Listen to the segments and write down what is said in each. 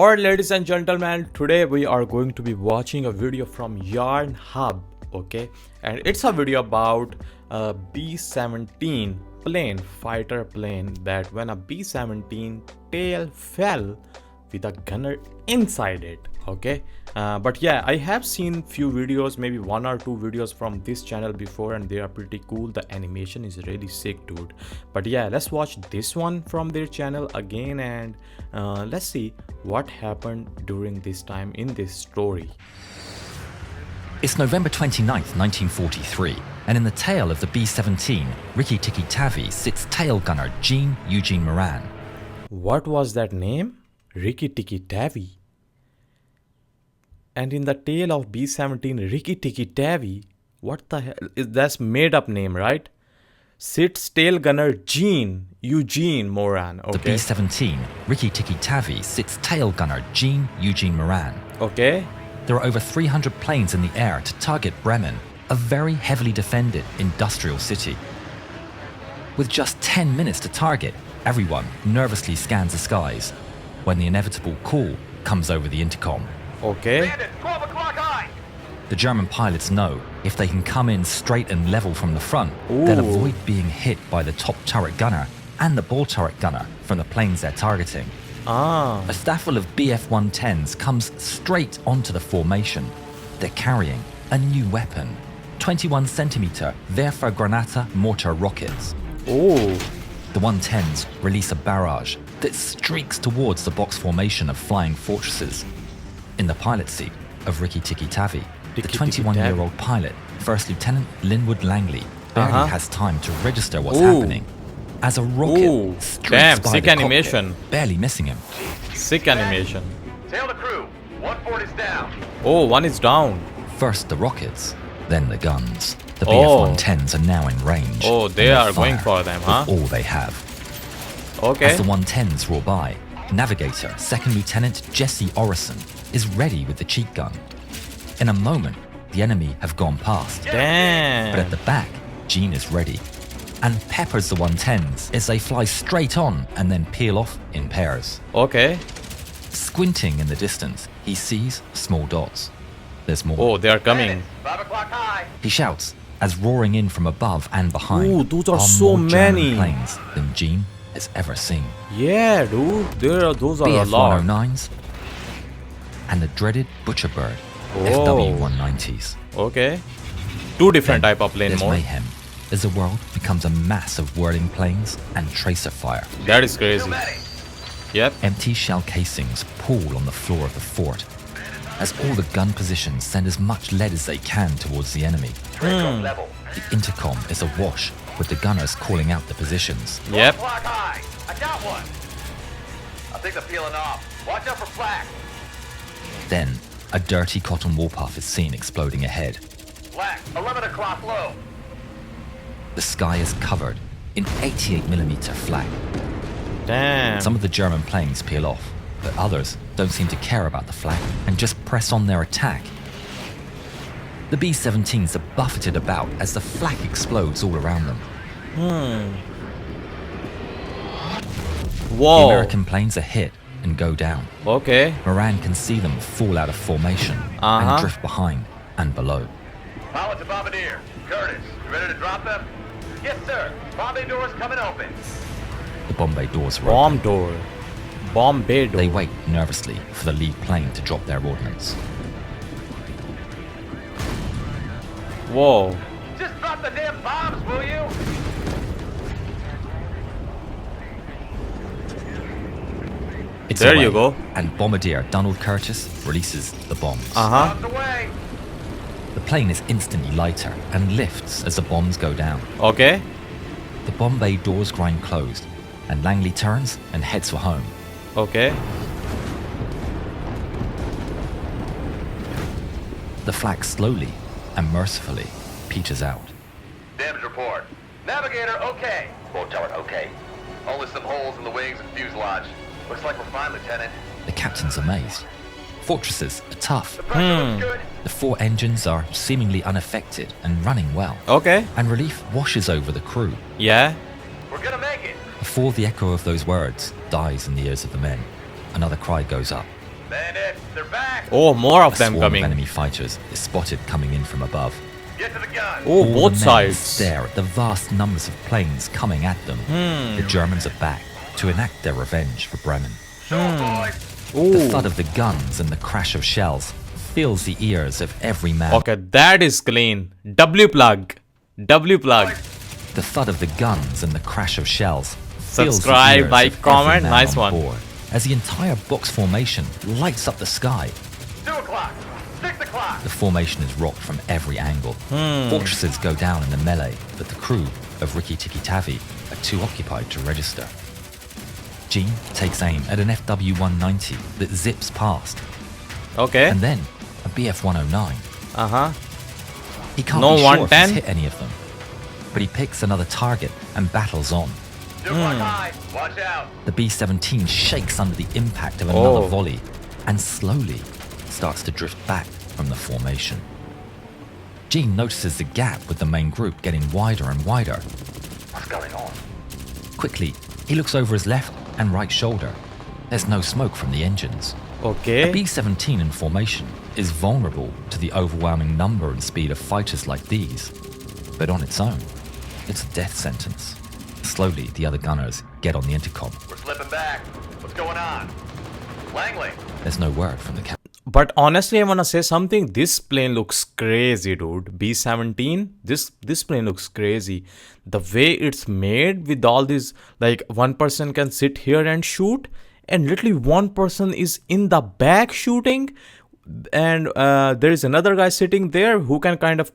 Alright, ladies and gentlemen, today we are going to be watching a video from Yarn Hub, okay? And it's a video about a B-17 plane, fighter plane, that when a B-17 tail fell with a gunner inside it, okay? But yeah, I have seen few videos, maybe one or two videos from this channel before, and they are pretty cool. The animation is really sick, dude. But yeah, let's watch this one from their channel again, and let's see what happened during this time in this story. It's November 29th, 1943, and in the tail of the B-17, Rikki Tikki Tavi sits tail gunner Jean Eugene Moran. What was that name? Rikki Tikki Tavi. And in the tail of B-17 Rikki Tikki Tavi, what the hell is that's made up name, right? Sits tail gunner Jean Eugene Moran. Okay. The B-17 Rikki Tikki Tavi sits tail gunner Jean Eugene Moran. Okay. There are over 300 planes in the air to target Bremen, a very heavily defended industrial city. With just 10 minutes to target, everyone nervously scans the skies when the inevitable call comes over the intercom. Okay. Landed, 12 o'clock high. The German pilots know if they can come in straight and level from the front, they'll avoid being hit by the top turret gunner and the ball turret gunner from the planes they're targeting. A staffel of Bf-110s comes straight onto the formation. They're carrying a new weapon, 21-centimeter Werfergranate mortar rockets. The 110s release a barrage that streaks towards the box formation of flying fortresses. In the pilot seat of Rikki Tikki Tavi, the 21-year-old pilot, First Lieutenant Linwood Langley, barely has time to register what's happening as a rocket streaks by sick the animation. cockpit, barely missing him. Sick animation. Tail to crew. 1 is down. Oh, one is down. First the rockets, then the guns. The Bf-110s are now in range. Oh, they are going for them, huh? All they have. Okay. As the 110s roar by, Navigator Second Lieutenant Jesse Orison is ready with the cheat gun. In a moment, the enemy have gone past. Damn. But at the back, Jean is ready and peppers the 110s as they fly straight on and then peel off in pairs. Okay. Squinting in the distance, he sees small dots. There's more. Oh, they are coming. 5 o'clock high. He shouts as roaring in from above and behind Ooh, those are so more German many. planes than Jean has ever seen. Yeah, dude. Those are a lot. Bf-109s and the dreaded Butcher Bird Oh. FW-190s. Okay. Two different Then type of plane there's mode. mayhem as the world becomes a mass of whirling planes and tracer fire. That is Too crazy. many. Yep. Empty shell casings pool on the floor of the fort as all the gun positions send as much lead as they can towards the enemy. Level. The intercom is awash with the gunners calling out the positions. 12 Yep. o'clock high. I got one. I think they're peeling off. Watch out for flak. Then, a dirty cotton wool puff is seen exploding ahead. Flak. 11 o'clock low. The sky is covered in 88mm flak. Damn. Some of the German planes peel off, but others don't seem to care about the flak and just press on their attack. The B-17s are buffeted about as the flak explodes all around them. The Whoa. American planes are hit and go down. Okay. Moran can see them fall out of formation and drift behind and below. Pilot to bombardier. Curtis, you ready to drop them? Yes, sir. Bombay doors coming open. The bomb bay doors are Bomb open. door. Bomb bay door. They wait nervously for the lead plane to drop their ordnance. Whoa. Just drop the damn bombs, will you? It's There away, you go. And Bombardier Donald Curtis releases the bombs. Bombs away. The plane is instantly lighter and lifts as the bombs go down. Okay. The bomb bay doors grind closed, and Langley turns and heads for home. Okay. The flak slowly and mercifully peters out. Damage report. Navigator, okay. Won't tell it, okay. Only some holes in the wings and fuselage. Looks like we're fine, Lieutenant. The captain's amazed. Fortresses are tough. The pressure looks good. The 4 engines are seemingly unaffected and running well. Okay. And relief washes over the crew. Yeah. We're gonna make it. Before the echo of those words dies in the ears of the men, another cry goes up. Bandits, they're back! Oh, more of A them swarm coming. of enemy fighters is spotted coming in from above. Get to the gun! Oh, All both the men sides. stare at the vast numbers of planes coming at them. The Germans are back to enact their revenge for Bremen. Show 'em, boys! The thud of the guns and the crash of shells fills the ears of every man. Okay, that is clean. W plug. W plug. The thud of the guns and the crash of shells fills Subscribe, the ears like, of every comment. man Nice on one. board as the entire box formation lights up the sky. 2 o'clock! 6 o'clock! The formation is rocked from every angle. Fortresses go down in the melee, but the crew of Rikki Tikki Tavi are too occupied to register. Gene takes aim at an FW-190 that zips past, Okay. and then a BF-109. Uh-huh. He can't No be sure if 110? he's hit any of them, but he picks another target and battles on. 2 o'clock high! Watch out! The B-17 shakes under the impact of another Oh. volley and slowly starts to drift back from the formation. Gene notices the gap with the main group getting wider and wider. What's going on? Quickly, he looks over his left and right shoulder. There's no smoke from the engines. Okay. A B-17 in formation is vulnerable to the overwhelming number and speed of fighters like these, but on its own, it's a death sentence. Slowly, the other gunners get on the intercom. We're slipping back. What's going on? Langley! There's no word from the captain. But honestly, I wanna say something. This plane looks crazy, dude. B-17. This plane looks crazy. The way it's made with all these, like, one person can sit here and shoot, and literally one person is in the back shooting, and there is another guy sitting there who can kind of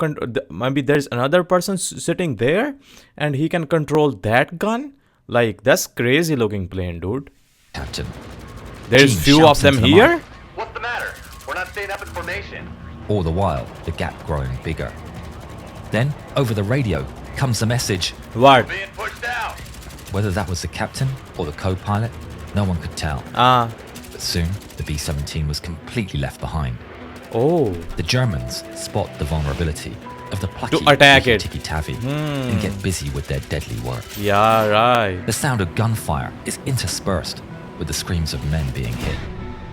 maybe there's another person sitting there, and he can control that gun. Like, that's crazy looking plane, dude. Captain. There's Gene few of shouts them into the here. mic. What's the matter? We're not staying up in formation. All the while, the gap growing bigger. Then, over the radio, comes the message. What? Being pushed out! Whether that was the captain or the co-pilot, no one could tell. But soon, the B-17 was completely left behind. Oh. The Germans spot the vulnerability of the plucky To attack Rikki it. Tikki Tavi and get busy with their deadly work. Yeah, right. The sound of gunfire is interspersed with the screams of men being hit.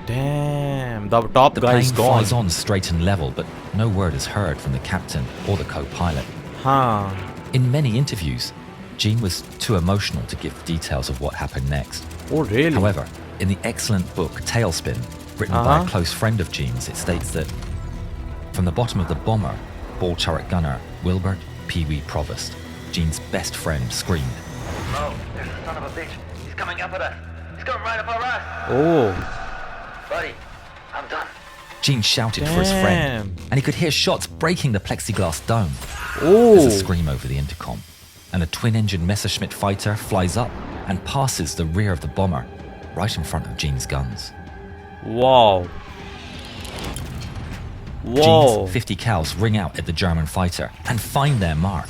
Damn, the top The guy plane is gone. flies on straight and level, but no word is heard from the captain or the co-pilot. Huh. In many interviews, Gene was too emotional to give details of what happened next. Oh, really? However, in the excellent book Tailspin, written by a close friend of Gene's, it states that from the bottom of the bomber, ball turret gunner Wilbert Pee Wee Provost, Gene's best friend, screamed, Oh, there's the son of a bitch. He's coming up at us. He's coming right up our ass. Oh. Buddy, I'm done. Gene shouted for his friend, Damn. and he could hear shots breaking the plexiglass dome. Oh. There's a scream over the intercom, and a twin-engine Messerschmitt fighter flies up and passes the rear of the bomber, right in front of Gene's guns. Wow. Whoa. Gene's 50 cals ring out at the German fighter and find their mark.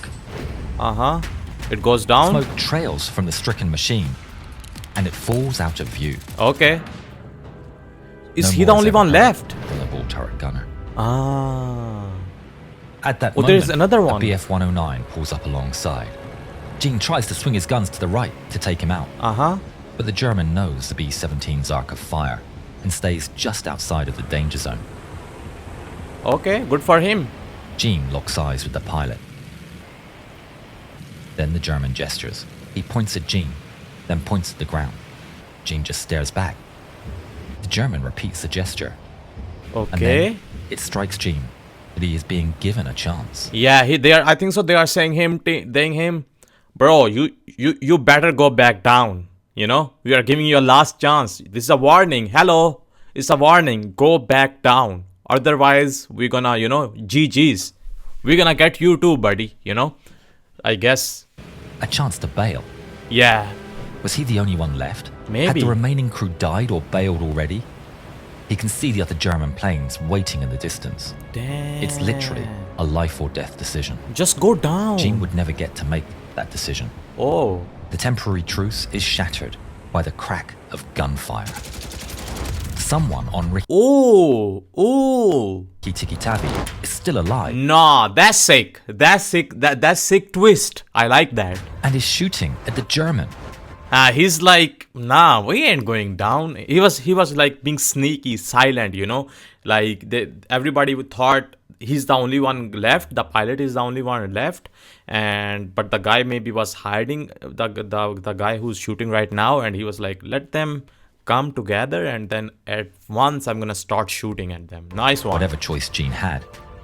Uh-huh. It goes down? Smoke trails from the stricken machine, and it falls out of view. Okay. Is No he the more is only ever one heard left? From the ball turret gunner. Ah. At that Oh, moment, there's another one. a BF-109 pulls up alongside. Gene tries to swing his guns to the right to take him out, Uh-huh. but the German knows the B-17's arc of fire and stays just outside of the danger zone. Okay, good for him. Gene locks eyes with the pilot. Then the German gestures. He points at Gene, then points at the ground. Gene just stares back. The German repeats the gesture, and Okay. then it strikes Gene that he is being given a chance. Yeah, I think so they are saying him, bro, you better go back down. You know? We are giving you a last chance. This is a warning. Hello. It's a warning. Go back down. Otherwise, we're gonna, GG's. We're gonna get you too, buddy, I guess. A chance to bail. Yeah. Was he the only one left? Had Maybe. the remaining crew died or bailed already? He can see the other German planes waiting in the distance. Damn. It's literally a life or death decision. Just go down. Gene would never get to make that decision. Oh. The temporary truce is shattered by the crack of gunfire. Someone on Rikki Oh. Tikki Tavi is still alive Nah, that's sick. That's sick. That's sick twist. I like that. and is shooting at the German. He's like, nah, we ain't going down. He was like being sneaky, silent, like everybody thought he's the only one left. The pilot is the only one left, but the guy maybe was hiding. The guy who's shooting right now, and he was like, let them come together, and then at once I'm gonna start shooting at them. Nice one. Whatever choice Gene had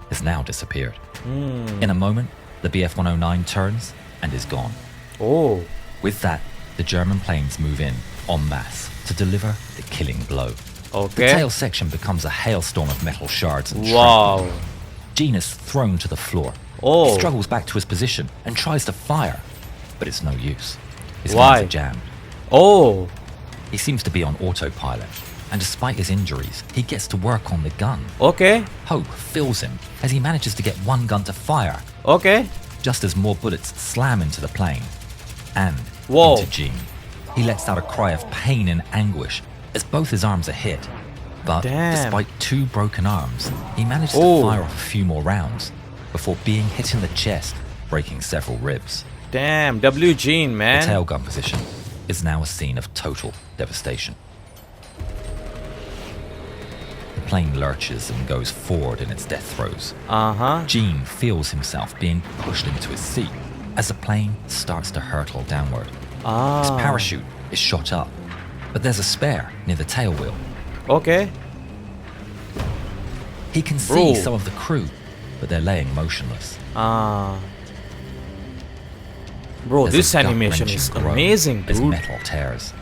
has now disappeared. In a moment, the Bf-109 turns and is gone. Oh. With that, the German planes move in en masse to deliver the killing blow. Okay. The tail section becomes a hailstorm of metal shards and Wow. shrapnel. Gene is thrown to the floor. Oh. He struggles back to his position and tries to fire, but it's no use. His Why? hands are jammed. Oh. He seems to be on autopilot, and despite his injuries, he gets to work on the gun. Okay. Hope fills him as he manages to get one gun to fire, Okay. just as more bullets slam into the plane and Whoa. into Gene. He lets out a cry of pain and anguish as both his arms are hit. But Damn. despite 2 broken arms, he manages Oh. to fire off a few more rounds before being hit in the chest, breaking several ribs. Damn. W. Gene, The man. tail gun position is now a scene of total devastation. The plane lurches and goes forward in its death throes. Uh-huh. Gene feels himself being pushed into his seat as the plane starts to hurtle downward. His parachute is shot up, but there's a spare near the tail wheel. Okay. He can see Bro. some of the crew, but they're laying motionless. Bro, There's this a animation gut-wrenching is groan amazing, as dude. metal tears.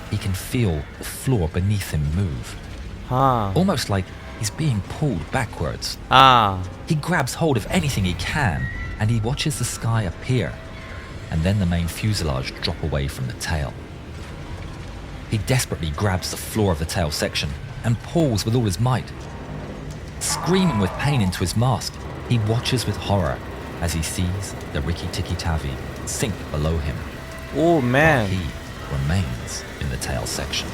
He can feel the floor beneath him move, almost like he's being pulled backwards. He grabs hold of anything he can, and he watches the sky appear, and then the main fuselage drop away from the tail. He desperately grabs the floor of the tail section and pulls with all his might. Screaming with pain into his mask, he watches with horror as he sees the Rikki-Tikki-Tavi sink below him. Oh, While man. he remains in the tail section.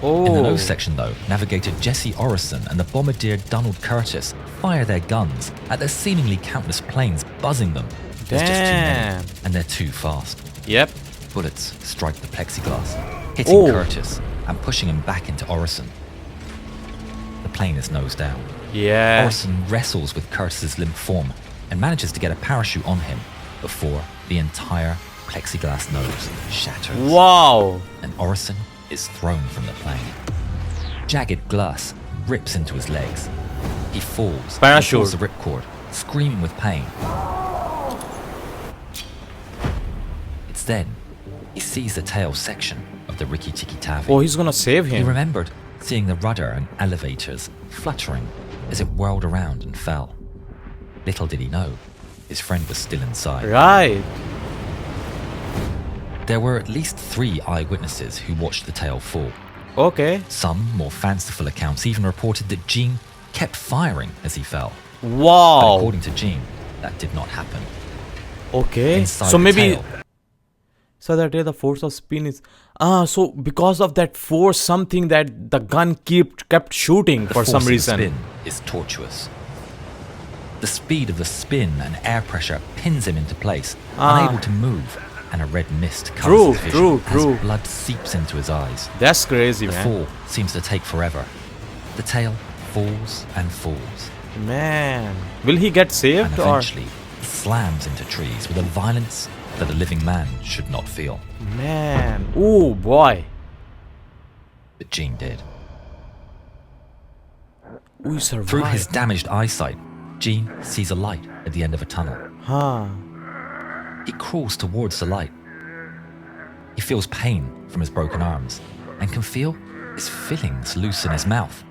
Oh. In the nose section, though, navigator Jesse Orison and the bombardier Donald Curtis fire their guns at the seemingly countless planes buzzing them. There's just too Damn. many, and they're too fast. Yep. Bullets strike the plexiglass, hitting Oh. Curtis and pushing him back into Orison. The plane is nose down. Yeah. Orison wrestles with Curtis's limp form and manages to get a parachute on him before the entire plexiglass nose shatters. Wow. And Orison is thrown from the plane. Jagged glass rips into his legs. He falls. Parachute. He pulls the ripcord, screaming with pain. It's then he sees the tail section of the Rikki-Tikki-Tavi. Oh, he's gonna save He him. remembered seeing the rudder and elevators fluttering as it whirled around and fell. Little did he know, his friend was still inside. Right. There were at least 3 eyewitnesses who watched the tail fall. Okay. Some more fanciful accounts even reported that Gene kept firing as he fell. But Wow. according to Gene, that did not happen. Okay. Inside So the maybe. tail, So that the force of spin is. So because of that force, something that the gun kept shooting the for force some of the reason. spin is tortuous. The speed of the spin and air pressure pins him into place, unable to move, and a red mist covers True, his vision true. as blood seeps into his eyes. That's crazy, The man. fall seems to take forever. The tail falls and falls, Man, will he get and saved or? eventually slams into trees with a violence that a living man should not feel. Man, oh boy. But Gene did. We survived. Through his damaged eyesight, Gene sees a light at the end of a tunnel. He crawls towards the light. He feels pain from his broken arms and can feel his fillings loose in his mouth.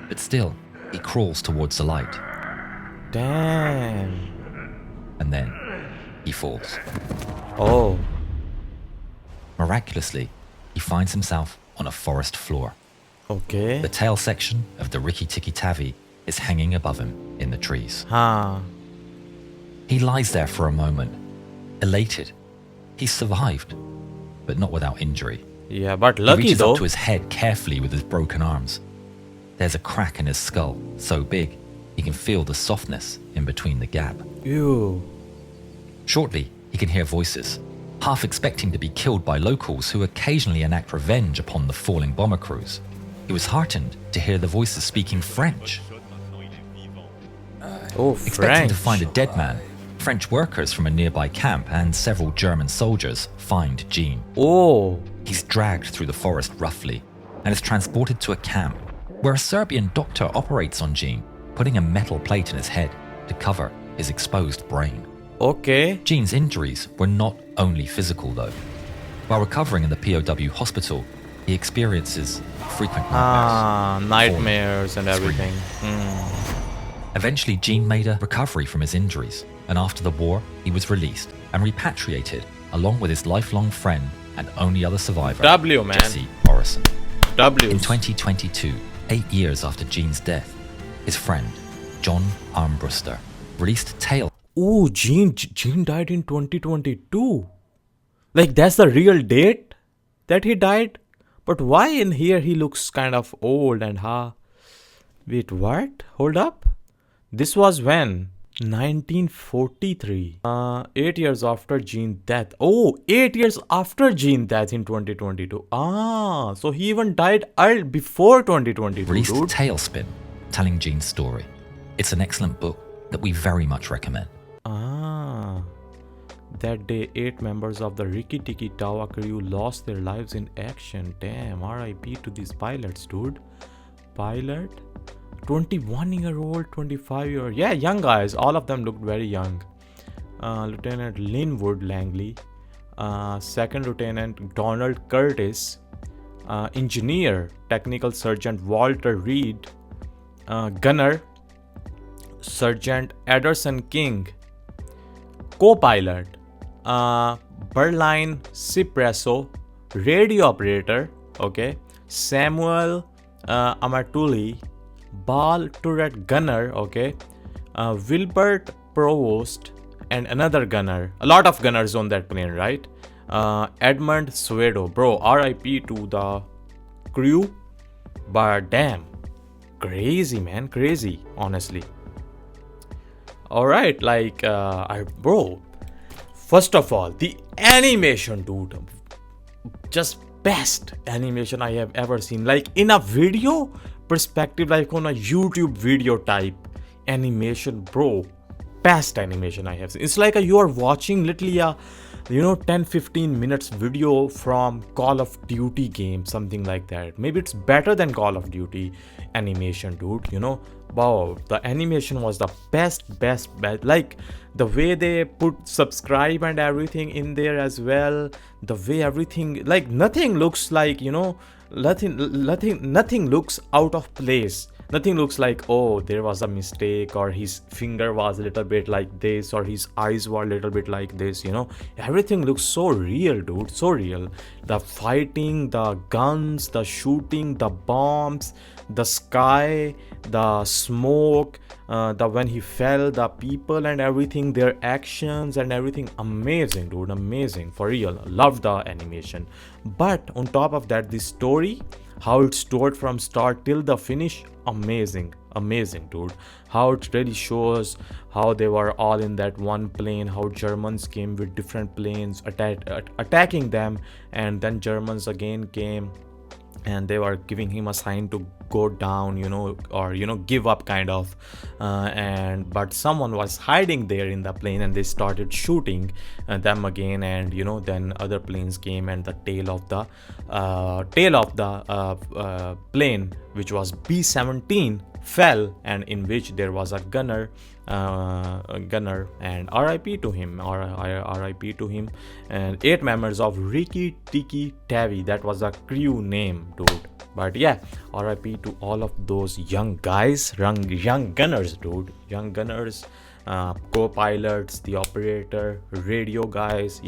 But still, he crawls towards the light, Damn. and then he falls. Oh. Miraculously, he finds himself on a forest floor. Okay. The tail section of the Rikki-Tikki-Tavi is hanging above him in the trees. He lies there for a moment, elated. He survived, but not without injury. Yeah, but He lucky reaches though. up to his head carefully with his broken arms. There's a crack in his skull, so big he can feel the softness in between the gap. Ew. Shortly, he can hear voices, half expecting to be killed by locals who occasionally enact revenge upon the falling bomber crews. He was heartened to hear the voices speaking French. Oh, Expecting French. to find a dead man, French workers from a nearby camp and several German soldiers find Jean. Oh. He's dragged through the forest roughly and is transported to a camp where a Serbian doctor operates on Jean, putting a metal plate in his head to cover his exposed brain. Okay. Jean's injuries were not only physical though. While recovering in the POW hospital, he experiences frequent nightmares. Nightmares and everything. Eventually, Jean made a recovery from his injuries, and after the war, he was released and repatriated along with his lifelong friend and only other survivor, W, man. Jesse Orison. W. In 2022, 8 years after Jean's death, his friend, John Armbruster, released a tale. Oh, Jean died in 2022. Like, that's the real date that he died? But why in here he looks kind of old and Wait, what? Hold up. This was when? 1943. 8 years after Jean's death. Oh, 8 years after Jean's death in 2022. So he even died before 2022, Released dude. Tailspin, telling Jean's story. It's an excellent book that we very much recommend. That day, 8 members of the Riki Tiki Tawa crew lost their lives in action. Damn, RIP to these pilots, dude. Pilot? 21-year-old, 25-year-old. Yeah, young guys. All of them looked very young. Lieutenant Linwood Langley. Second Lieutenant Donald Curtis. Engineer, Technical Sergeant Walter Reed. Gunner, Sergeant Ederson King. Co-pilot, Berline Cipresso. Radio operator, okay, Samuel Amatuli. Ball turret gunner, okay, Wilbert Provost, and another gunner. A lot of gunners on that plane, right? Edmund Suedo. Bro, RIP to the crew. But damn, crazy, man, crazy, honestly. Alright, like, bro, first of all, the animation, dude, just best animation I have ever seen. Like, in a video perspective, like on a YouTube video type animation, bro, best animation I have seen. It's like you are watching literally a 10-15 minutes video from Call of Duty game, something like that. Maybe it's better than Call of Duty animation, dude. Wow, the animation was the best. Like the way they put subscribe and everything in there as well, the way everything, like nothing looks like, nothing looks out of place. Nothing looks like, oh, there was a mistake, or his finger was a little bit like this, or his eyes were a little bit like this, Everything looks so real, dude, so real. The fighting, the guns, the shooting, the bombs, the sky, the smoke, when he fell, the people and everything, their actions and everything. Amazing, dude, amazing, for real. Love the animation. But on top of that, the story, how it's stored from start till the finish, amazing, dude. How it really shows how they were all in that one plane, how Germans came with different planes attacking them, and then Germans again came and they were giving him a sign to go down, or give up kind of, but someone was hiding there in the plane and they started shooting them again, and then other planes came, and the tail of the plane, which was B-17, fell, and in which there was a gunner, and RIP to him, and 8 members of Riki Tiki Tavi, that was a crew name, dude. But yeah, RIP to all of those young guys, young gunners, dude, young gunners, co-pilots, the operator, radio guys,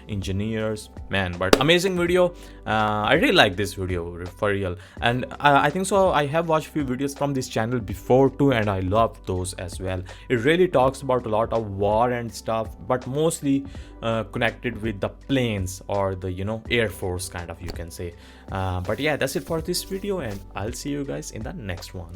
engineers, man. But amazing video. I really like this video, for real. And I think so I have watched few videos from this channel before too, and I love those as well. It really talks about a lot of war and stuff, but mostly connected with the planes, or the air force kind of, you can say. But yeah, that's it for this video, and I'll see you guys in the next one.